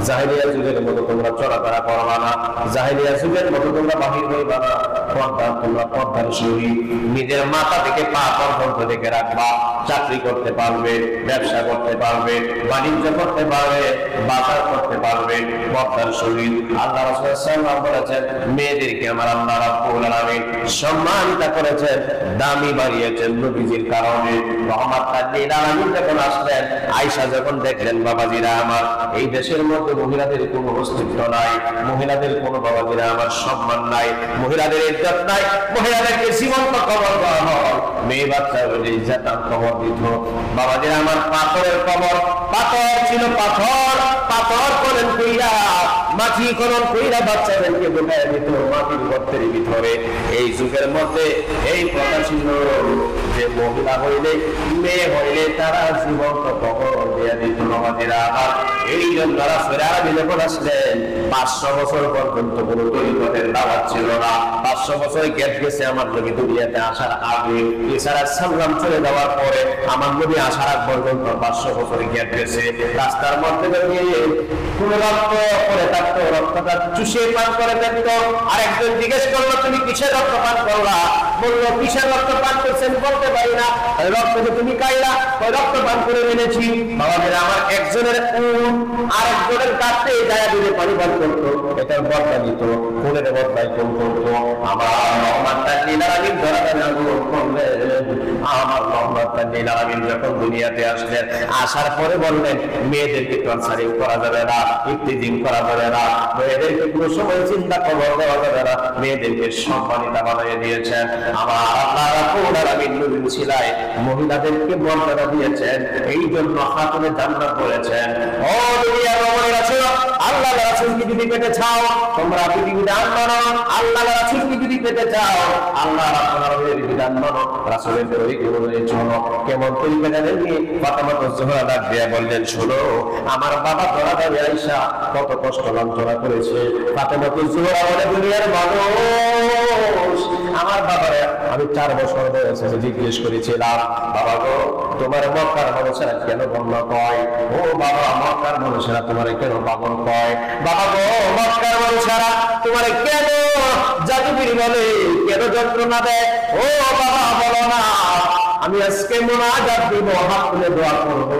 জাহেলিয়া যুগের মতো তোমরা চলাফেরা করবা না, জাহেলিয়া যুগের মতো তোমরা বাহির হইবা না। তোমরা পর্দার সহিত নিজের মাথা থেকে পা পর্যন্ত দেখে রাখবা। চাকরি করতে পারবে, ব্যবসা করতে পারবে, বাণিজ্য করতে পারবে, বাজার করতে পারবে পর্দার সহিত। আল্লাহ রাসূল সাল্লাল্লাহু আলাইহি ওয়াসাল্লাম বলেছেন, মেয়েদেরকে আমার আল্লাহ রাব্বুল আলামিন সম্মানিত করেছেন, দামি বাড়িয়েছেন নবীজির কারণে। রহমাতুল লিল আলামিন যখন আসলেন, আয়েশা যখন দেখলেন, বাবাজিরা আমার, এই দেশের মধ্যে মহিলাদের কোনো অস্তিত্ব নাই, মহিলাদের কোনো বাবাজিরা আমার সম্মান নাই, মহিলাদের ইজ্জত নাই, মহিলাদেরকে জীবন্ত কবর দেওয়া হয়, মেয়ে বাচ্চা হলে ইজ্জত কবর দিত। বাবাজিরা আমার, পাথরের কবর, পাথর ছিল, পাথর পাথর করেন কইরা, মাটি খনন কইরা বাচ্চাদেরকে ঢুকায় দিত মাটির গর্তের ভিতরে। এই যুগের মধ্যে এই কথা ছিল যে মহিলা হইলে, মেয়ে হইলে তারা জীবন্ত কবর দিয়ে দিত। বাবাজিরা আমার, এই জন্য রাসূল আরবি যখন আসলেন, 500 বছর পর্যন্ত কোনো তরিকতের দাওয়াত ছিল না। 500 বছর গ্যাপ গেছে আমার নবী দুনিয়াতে আসার আগে। ঈসা আলাইহিস সালাম চলে যাওয়ার পরে আমার নবী আসার আগ পর্যন্ত 500 বছর গ্যাপ গেছে। রাস্তার মধ্যে গিয়ে কোনো রক্ত করে থাকতো, রক্তটা চুষে পান করে থাকতো। আর একজন জিজ্ঞেস করলো, তুমি কিসের রক্ত পান করলা? বললো, কিসের রক্ত পান করছেন বলতে পারি না, রক্ত যে তুমি খাইলা, ওই রক্ত পান করে এনেছি। বাবাদের আমার, একজনের আর একজনের কাছে যায় দিলে পানি পান করতো, এটার বদলা দিত, কোনের বদলায় কোন করতো। আমার রহমাতুল লিল আলামিন আমার রহমাতুল লিল আলামিন যখন দুনিয়াতে আসলেন, আসার পরে বললেন, মেয়েদেরকে টর্চারিং করা যাবে না, ইফতিজিং করা যাবে না, মেয়েদেরকে কোনো সময় চিন্তা খবর দেওয়া যাবে না, মেয়েদেরকে সম্মানিত বানিয়ে দিয়েছেন। আমার আল্লাহ রাব্বুল আলামিন নবীর ছিলায় মহিলাদেরকে মর্যাদা দিয়েছেন, এই জন্য খাতুনে জান্নাত বলেছেন। ও দুনিয়ার মুমিনেরা, ছিল আল্লাহর রাসূলকে যদি পেতে চাও, তোমরা বিধিবিধান মানো। আল্লাহর রাসূলকে যদি পেতে চাও, আল্লাহ রাসূলের বিধান মানো, রাসূলের তরিকা অনুযায়ী চলো। কেমন তরিকা জানেননি? ফাতেমা জোহরা ডাক দিয়ে বললেন, শোনো, আমার বাবা দরাদা আয়েশা কত কষ্ট লাঞ্ছনা করেছে। ফাতেমা জোহরা বলে, দুনিয়ার মানুষ, আমার বাবারে আমি 4 বছর বয়সে জিজ্ঞেস করেছিলাম, বাবা গো, তোমার মক্কার মানুষেরা কেন বন্ধ কয়? ও বাবা, মক্কার মানুষেরা তোমার কেন পাগল কয়? বাবা গো, মক্কার মানুষেরা তোমার কেন জাদুগিরি বলে, কেন যন্ত্রণা দেয়? ও বাবা, বলো না। আমি আজকে মুনাজাত দিব, হাত তুলে দোয়া করব,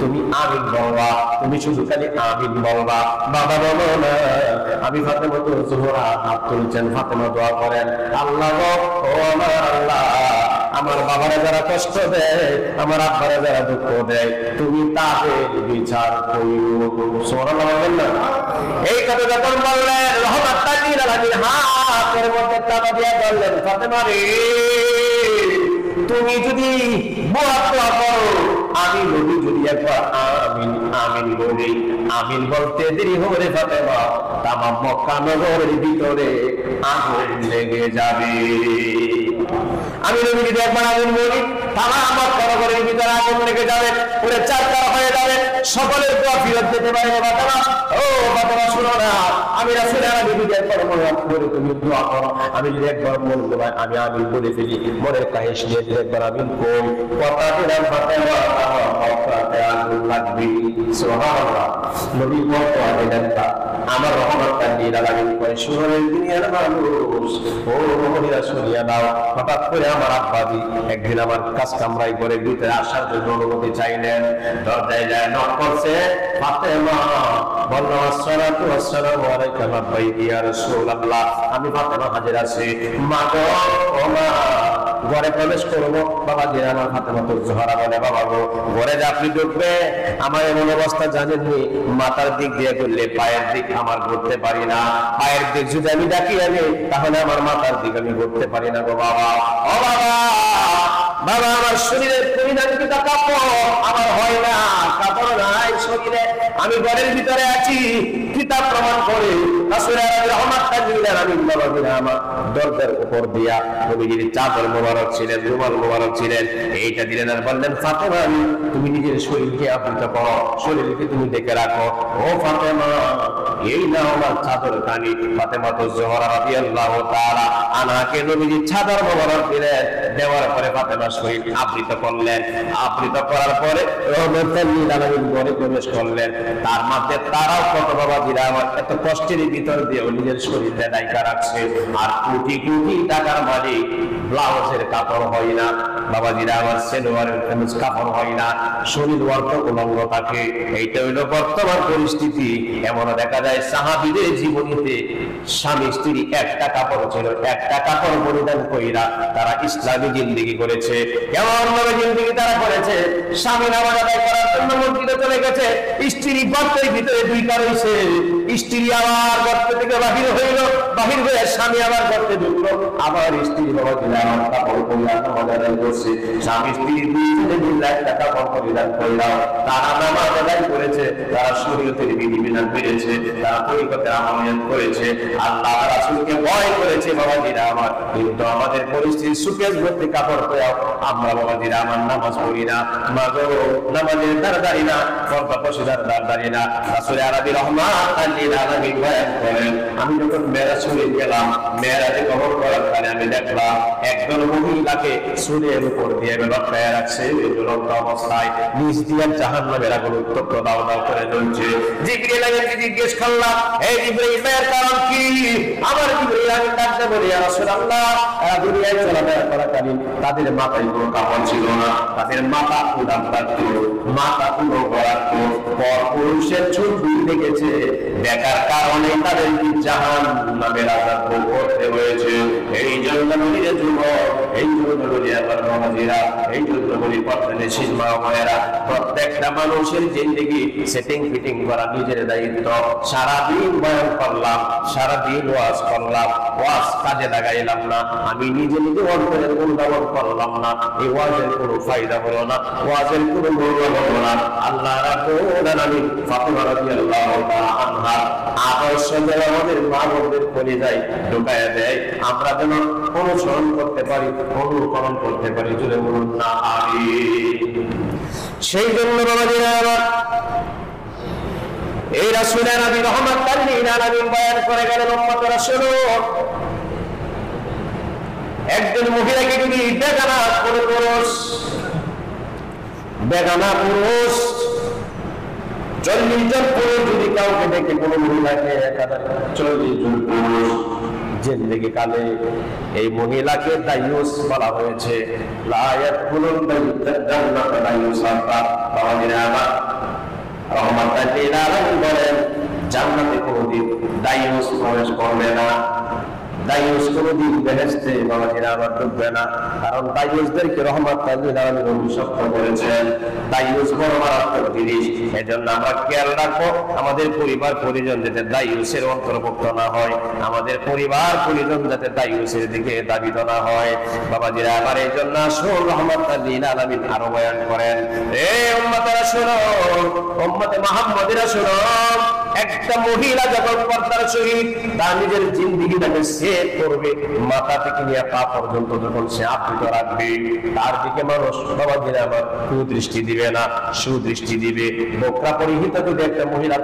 তুমি আমিন বলবা, তুমি শুধু খালি আমিন বলবা। বাবা বলো না। আমি ফাতেমা জোহরা হাত তুলছেন, ফাতেমা দোয়া করেন, আল্লাহ গো, ও আমার আল্লাহ, আমার বাবারা যারা কষ্ট দেয়, আমার আব্বারা যারা দুঃখ দেয়, তুমি তাদের বিচার করিও। সুবহানাল্লাহ বলেন না? এই কথা যখন বললেন, রহমাতুল লিল আলামিন হাতের মধ্যে টাকা দিয়ে বললেন, ফাতেমা রে, তুমি যদি দোয়া করো, আমি নবী যদি একবার আমিন আমিন বলি, আমিন বলতে দেরি হবে ফাতেমা, তামাম মক্কা নগরের ভিতরে আগুন লেগে যাবে। আমি নবী যদি একবার আগুন বলি, তামাম মক্কা নগরের ভিতরে আগুন লেগে যাবে, পুরো চারটা হয়ে যাবে, সকলের দোয়া ফিরত যেতে পারে। ফাতেমা, ও ফাতেমা, শুনো না, আমি রাসূল আরবি যদি একবার মনে করে তুমি দোয়া করো, আমি যদি একবার মনে করে আমি আমিন বলে ফেলি, মনের কাহিশ নিয়ে একবার আমিন কই, কথা দিলাম ফাতেমা, মক্কাতে আগুন লাগবে। সুবহানাল্লাহ। নবী বলতে দিলেন তা, আমার রহমাতুল লিল আলামিন কয়, শুনুন দুনিয়ার মানুষ, ও মহিলা শুনিয়া দাও। হঠাৎ করে আমার আব্বাজি একদিন আমার কাজ কামরাই করে ভিতরে আসার জন্য অনুমতি চাইলেন। দরজায় যায় নক করছে, ফাতেমা বলল, আসসালাতু ওয়াসসালামু আলাইকা আব্বাইকি ইয়া রাসূলুল্লাহ। আমি ফাতেমা হাজির আছি। মা গো, ও মা, ঘরে প্রবেশ করবো। বাবা যে আমার ফাতেমা জোহরা বলে, বাবা গো, ঘরে যে আপনি ঢুকবে, আমার এমন অবস্থা জানেননি, মাথার দিক দিয়ে করলে পায়ের দিক আমার ঘুরতে পারি না, পায়ের দিক যদি আমি ডাকি আনি, তাহলে আমার মাথার দিক আমি ঘুরতে পারি না গো বাবা। ও বাবা, বাবা, আমার শরীরের পরিধানকৃত কাপড় আমার হয় না, কাপড় নাই শরীরে, আমি ঘরের ভিতরে আছি, কিতাব প্রমাণ করে রাসূল রহমাতুল লিল আলামিন বাবা আমার দরজার উপর দিয়া নবীজির চাদর মোবারক ছিলেন, রুমাল মোবারক ছিলেন, এইটা দিলেন আর বললেন, ফাতেমা, তুমি নিজের শরীরকে আবৃত করো, শরীরকে তুমি দেখে রাখো। ও ফাতেমা, এই নাও আমার চাদর কানি। ফাতেমা জোহরা রাদিয়াল্লাহু তাআলা আনহাকে নবীজি চাদর মোবারক দিলেন, দেওয়ার পরে ফাতেমা শরীর আবৃত করলেন। আবৃত করার পরে রহমতুল লিল আলামিন ঘরে প্রবেশ করলেন। তার মধ্যে তারাও কত বাবাজিরা আমার এত কষ্টের ভিতর দিয়ে নিজের শরীরে দায়িকা রাখছে। আর কোটি কোটি টাকার মালিক, ব্লাউজের কাপড় হয় না বাবাজিরা আমার, সেলোয়ারের কামিজ কাপড় হয় না, শরীর অর্ধ উলঙ্গ থাকে। এইটা হইলো বর্তমান পরিস্থিতি। এমনও দেখা যায় সাহাবীদের জীবনীতে স্বামী স্ত্রী একটা কাপড় ছিল, একটা কাপড় পরিধান কইরা তারা ইসলামী জিন্দেগি করেছে। কেমন ভাবে জিন্দেগি তারা করেছে? স্বামী নামাজ আদায় করার জন্য মসজিদে চলে গেছে, স্ত্রী গর্তের ভিতরে দুই কার হইছে, স্ত্রী আবার গর্ত থেকে বাহির হইল, বাহির হয়ে স্বামী আবার গর্তে ঢুকলো, আবার স্ত্রী বাবা দিলে আমার কাপড় পরিধান নামাজ আদায় করছে। স্বামী স্ত্রী দুইজনে মিলে একটা কাপড় পরিধান কইরাও তারা নামাজ আদায় করেছে, তারা শরীয়তের বিধিবিধান মেনেছে, তারা তরিকতের আমল করেছে, আল্লাহ রাসূলকে ভয় করেছে বাবাজিরা আমার। কিন্তু আমাদের পরিস্থিতি সুকেশ ভর্তি কাপড় পরেও আমরা বাবাজিরা আমার নামাজ পড়ি না, মাগো নামাজের দ্বার দাঁড়ি না, পর্দা পশিদার দ্বার দাঁড়ি না। রাসূল আরবি রহমাতুল লিল আলামিন বয়ান করেন, আমি যখন মেরাজ শরীফ গেলাম, মেরাজে কবর করার পরে আমি দেখলাম একজন মহিলাকে চুলের উপর দিয়ে লটকায়া রাখছে, ঝুলন্ত অবস্থায়, নিচ দিয়ে জাহান্নামের আগুন উত্তপ্ত দাও দাও করে জ্বলছে। জিবরিল আলাইহিস জিজ্ঞেস করলাম, এই জিবরিল এর কারণ কি? আমার জিবরিল আমি ডাকতে বলি, ইয়া রাসূলুল্লাহ, দুনিয়ায় চলাফেরা করাকালীন তাদের মাথায় কোনো কাপড় ছিল না, তাদের মাথা উদাম থাকতো, মাথা পুরো গড়াতো, পর পুরুষের চুল দুলতে গেছে, দেখার কারণে তাদের জাহান্নামের আযাব ভোগ করতে হয়েছে। এই জন্য নবীর যুবক, এই জন্য নবী আবার নবীরা, এই জন্য নবী পত্নী সিলমা মায়েরা, প্রত্যেকটা মানুষের জিন্দেগি সেটিং ফিটিং করা নিজের দায়িত্ব। সারাদিন বয়ান করলাম, সারাদিন ওয়াজ করলাম, ওয়াজ কাজে লাগাইলাম না, আমি নিজে নিজে অন্তরের অনুধাবন করলাম না, এই ওয়াজের কোনো ফায়দা হলো না, ওয়াজের কোনো মূল্য হলো না। আল্লাহ রাব্বুল আলামিন ফাতিমা রাদিয়াল্লাহু তাআলা আনহা আদর্শ যেন আমাদের মা বোনদের কলিজায় ঢুকায়া দেয়, আমরা যেন অনুসরণ করতে পারি, অনুকরণ করতে পারি, জুড়ে বলুন না আমিন। সেই জন্য বাবাজিরা আমার, এই রাসূল নবী রহমাতুল লিল আলামিন বয়ান করে গেলেন, উম্মতেরা শুনো, একজন মহিলাকে যদি বেগানা কোনো পুরুষ, বেগানা পুরুষ 40 জন পুরুষ যদি কাউকে দেখে, কোনো মহিলাকে 40 জন পুরুষ জিন্দেগি কালে, এই মহিলাকে দায়ুস বলা হয়েছে। লা ইয়াদখুলুল জান্নাতা দায়ুসাতা। বাবাজিরা আমার, রহমাতুল লিল আলামিন বলেন, জান্নাতে কোনদিন দায়ুস প্রবেশ করবে না, দায়ুস কোনদিন বেহেশতে বাবাজিরা আমার ঢুকবে না। কারণ দায়ুসদেরকে রহমাতুল লিল আলামিন অভিশপ্ত করেছেন। দায়ুস বড় মারাত্মক জিনিস। এজন্য আমরা খেয়াল রাখবো আমাদের পরিবার পরিজন যাতে দায়ুসের অন্তর্ভুক্ত না হয়, আমাদের পরিবার পরিজন যাতে দায়ুসের দিকে দাবিত না হয়। বাবাজিরা আমার, এই জন্য আসুন রহমাতুল লিল আলামিন আরো বয়ান করেন, এ উম্মতেরা শুনো, উম্মতে মুহাম্মাদিরা শুনো, একটা মহিলা যখন পর্দার সহিত তার নিজের জিন্দেগিটাকে সেট করবে, মাথা থেকে নিয়ে পা পর্যন্ত যখন সে আবৃত রাখবে, তার দিকে মানুষ বাবাজিরা আমার কুদৃষ্টি দিবে না, সুদৃষ্টি দিবে। বোকরা পরিহিত যদি একটা মহিলা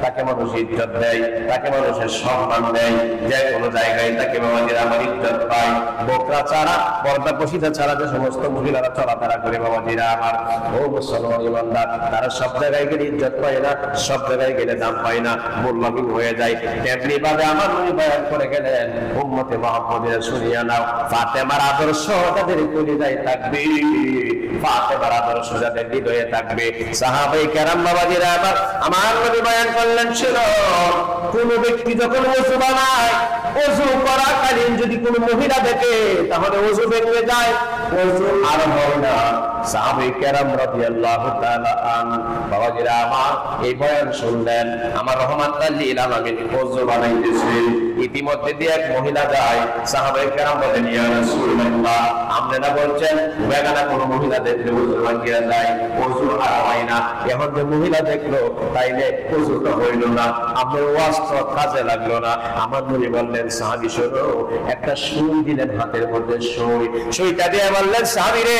তাকে মানুষ ইজ্জত দেয়, তাকে মানুষের সম্মান দেয়, যে কোনো জায়গায় তাকে বাবাজিরা আমার ইজ্জত পায়। বোকরা ছাড়া, পর্দা পশিদা ছাড়া যে সমস্ত মহিলারা চলাফেরা করে বাবাজিরা আমার, ও মুসলমান ইমানদার, তারা সব জায়গায় গেলে ইজ্জত পায় না, সব জায়গায় গেলে দাম পায় না, মূল্যহীন হয়ে যায়। তেমনি ভাবে আমার নবী বয়ান করে গেলেন, উম্মতে মুহাম্মাদিরা শুনিয়া নাও, ফাতেমার আদর্শ তাদের কলিজায় থাকবে, ফাতেমার আদর্শ যাদের হৃদয়ে থাকবে। সাহাবায়ে কেরাম বাবাজিরা আমার নবী বয়ান করলেন, শুনো, কোন ব্যক্তি যখন ওযু বানায়, ওযু করাকালীন যদি কোনো মহিলা দেখে, তাহলে ওযু ভেঙে যায়, ওযু আর হয় না। সাহাবায়ে কেরাম রাদিয়াল্লাহু তাআলা আনহু বাবাজিরা আমার এই বয়ান শুনলেন, আমার রহমাতুল লিল আলামিন ওযু বানাইতেছেন, ইতিমধ্যে দিয়ে এক মহিলা যায়, সাহাবায়ে কেরাম বলেন, ইয়া রাসূলুল্লাহ, আপনারা বলছেন বেগানা কোন মহিলা দেখলে ওযু ভাঙিয়া যায়, ওযু আর হয় না, এখন যে মহিলা দেখলো তাইলে ওযু তো হইল না, আপনার ওয়াজ তো কাজে লাগলো না। আমার নবী বললেন, সাহাবী শোনো, একটা সুই দিলেন হাতের মধ্যে, সুইটা দিয়ে বললেন, সাহাবী রে,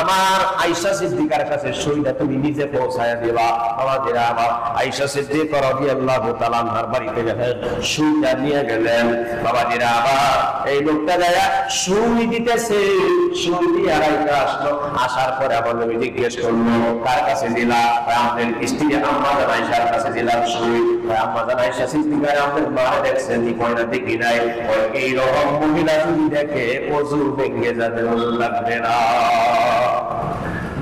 আমার আর আয়েশা সিদ্দিকার কাছে সইটা তুমি নিজে পৌঁছায়া দিবা। আমাদের আমার আয়েশা সিদ্দিকা রাদিয়াল্লাহু তাআলা আনহার বাড়িতে গেলেন, সইটা নিয়ে গেলেন। বাবাজিরা আমার এই লোকটা যায় সুই দিতেছে, সুই দিয়ে আড়াইটা আসলো। আসার পরে আমার নবী জিজ্ঞেস করলো কার কাছে দিলা? আমাদের স্ত্রী আম্মা জান আয়েশার কাছে দিলাম সুই। আম্মা জান আয়েশা সিদ্দিকা আমাদের মা দেখছেন নি? কয় না, দেখি নাই। এই রকম মহিলা যদি দেখে ওযু ভেঙে যাবে, ওযু লাগবে না।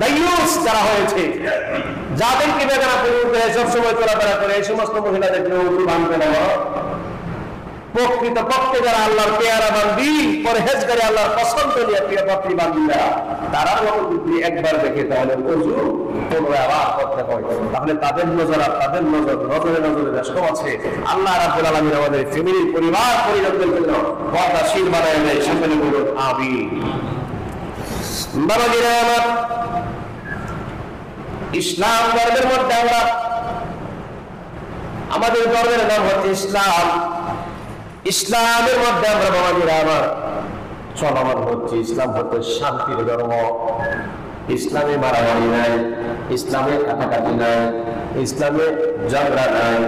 দায়ুস যারা হয়েছে, যাদেরকে বেগানা পরিবর্তে সবসময় চলাফেরা করে, এই সমস্ত মহিলা দেখলে ওযু ভাঙবে না। প্রকৃত পক্ষে যারা আল্লাহর পেয়ারা বান্দি, পরহেজগারী, আল্লাহর পছন্দনীয় প্রিয় পাত্রী বান্দিরা, তারা যদি একবার দেখে তাহলে ওযু পুনরায় আবার করতে হয়। তাহলে তাদের নজর আর তাদের নজরে ব্যস্ত আছে। আল্লাহ রাব্বুল আলামিন আমাদের ফ্যামিলি, পরিবার, পরিজনদের জন্য পর্দাশীল বানায় দেয়। সকলে বলুন আমিন। বাবাজিরা আমার, ইসলাম ধর্মের মধ্যে আমাদের ধর্মের নাম হচ্ছে ইসলাম। ইসলামের মধ্যে আমরা বাবাজিরা আমার চলমান হচ্ছে। ইসলাম হচ্ছে শান্তির ধর্ম। ইসলামে মারামারি নাই, ইসলামে কাটাকাটি নাই, ইসলামে ঝগড়া নাই,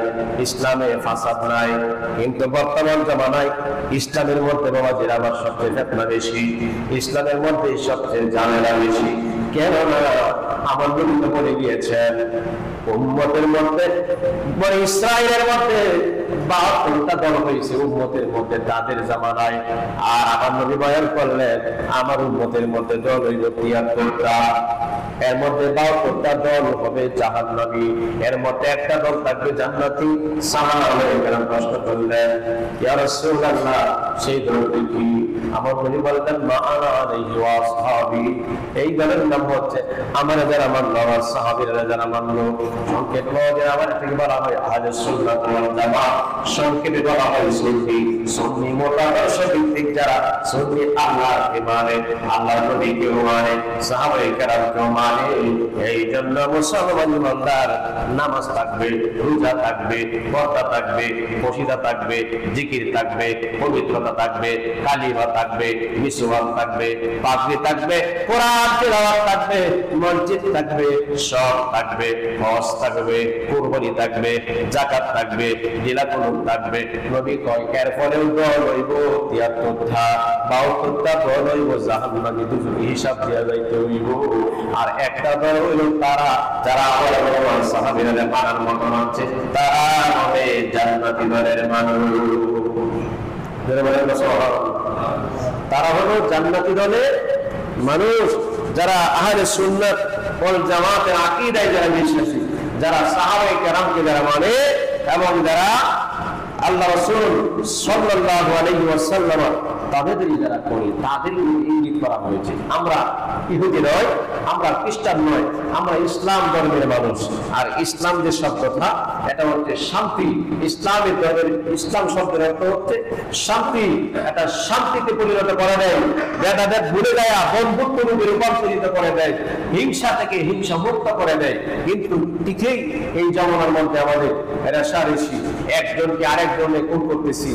ইসলামে ফাসাদ নাই। কিন্তু বর্তমান জামানায় ইসলামের মধ্যে বাবাজিরা আমার সবচেয়ে ফিতনা বেশি, ইসলামের মধ্যে সবচেয়ে ঝামেলা বেশি। কেননা আমার নবী তো বলে গিয়েছেন, উম্মতের মধ্যে বনি ইসরাইলের মধ্যে 72টা দল হয়েছে উম্মতের মধ্যে তাদের জামানায়। আর আমার নবী বয়ান করলেন আমার উম্মতের মধ্যে দল হইল 73টা। এর মধ্যে 72টা দল হবে জাহান্নামী, এর মধ্যে একটা দল থাকবে জান্নাতি। সাহাবায়ে কেরাম প্রশ্ন করলেন, ইয়া রাসূলুল্লাহ, সেই দলটি কি? আমার নবী বললেন, মা আনা আলাইহি ওয়া আসহাবী। এই দলের নাম হচ্ছে আমার যারা মানলো, আমার সাহাবীরা যারা মানলো। সংক্ষেপ আমার থেকে বলা হয় আহলুস সুন্নাহ ওয়াল জামাত, সংক্ষেপে বলা হয় সুন্নি। সুন্নি মোতাদর্শ ভিত্তিক যারা, সুন্নি আল্লাহকে মানে, আল্লাহর নবীকেও মানে, সাহাবায়ে কেরামকেও মানে। এই জন্য মুসলমান ইমানদার নামাজ থাকবে, রোজা থাকবে, পর্দা থাকবে, পশিদা থাকবে, জিকির থাকবে, পবিত্রতা থাকবে, কালিমা থাকবে, মিসওয়াক থাকবে, পাগড়ি থাকবে, কোরআন তিলাওয়াত থাকবে, মসজিদ থাকবে, সব থাকবে, হজ থাকবে, কুরবানি থাকবে, যাকাত থাকবে, দিলাকুল থাকবে। নবী কয় এর পরেও দল হইব 73টা, 72টা দল হইব জাহান্নামী, দুজনে হিসাব দিয়া যাইতে হইব। আর একটা দল হইল তারা যারা আমার সাহাবীরা মানার মতো মানছে, তারা হবে জান্নাতি দলের মানুষ। তারা হলো জান্নাতি দলের মানুষ যারা আহলে সুন্নাত ওয়াল জামাতের আকীদায় যারা বিশ্বাসী, যারা সাহাবায়ে কেরামকে যারা মানে, এবং যারা আল্লাহ রাসূল সাল্লাল্লাহু আলাইহি ওয়াসাল্লাম তাদেরই যারা করে, তাদের ইঙ্গিত করা হয়েছে। আমরা ইহুদি নয়, আমরা খ্রিস্টান নয়, আমরা ইসলাম ধর্মের মানুষ। আর ইসলাম যে শব্দটা, এটা হচ্ছে শান্তি। ইসলামের ধর্মের, ইসলাম শব্দের অর্থ হচ্ছে শান্তি। এটা শান্তিতে পরিণত করে দেয়, ভেদাভেদ ভুলে দেয়া বন্ধুত্ব রূপে রূপান্তরিত করে দেয়, হিংসা থেকে হিংসা মুক্ত করে দেয়। কিন্তু ঠিকই এই জামানার মধ্যে আমাদের রেষারেষি, একজনকে আরেকজনে খুন করতেছি,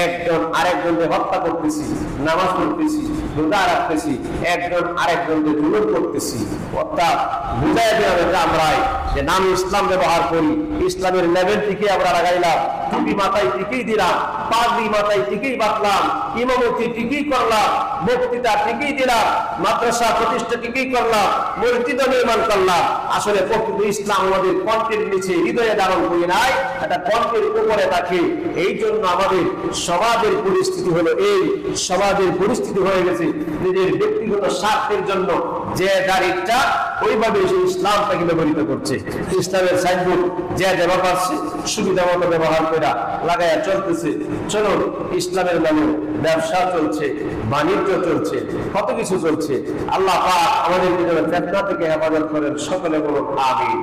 একজন আরেকজনকে হত্যা করতেছি, নামাজ পড়তেছি, রোজা রাখতেছি, একজন আরেকজনকে জুলুম করতেছি। অর্থাৎ বুঝাই দেওয়া যে আমরাই যে নাম ইসলাম ব্যবহার করি, ইসলামের লেভেল থেকে আমরা লাগাইলাম, টুপি মাথায় টিকেই দিলাম, পাগড়ি মাথায় টিকেই বাঁধলাম, ইমামতি টিকেই করলাম, বক্তৃতা টিকেই দিলাম, মাদ্রাসা প্রতিষ্ঠা টিকেই করলাম, মসজিদ নির্মাণ করলাম। আসলে প্রকৃত ইসলাম আমাদের কণ্ঠের নিচে, হৃদয়ে ধারণ করি নাই, এটা কণ্ঠের উপরে থাকে। এই জন্য আমাদের সমাজের পরিস্থিতি হলো এই, সমাজের পরিস্থিতি হয়ে গেছে নিজের ব্যক্তিগত স্বার্থের জন্য যে দাঁড়িটা ওইভাবে সেই ইসলামটাকে ব্যবহৃত করছে। ইসলামের সাইনবোর্ড যে যেভাবে পারছে সুবিধা মতো ব্যবহার করে লাগাইয়া চলতেছে। চলুন, ইসলামের নামে ব্যবসা চলছে, বাণিজ্য চলছে, কত কিছু চলছে। আল্লাহ পাক আমাদের ফিতনা থেকে হেফাজত করেন। সকলে বলুন আমিন।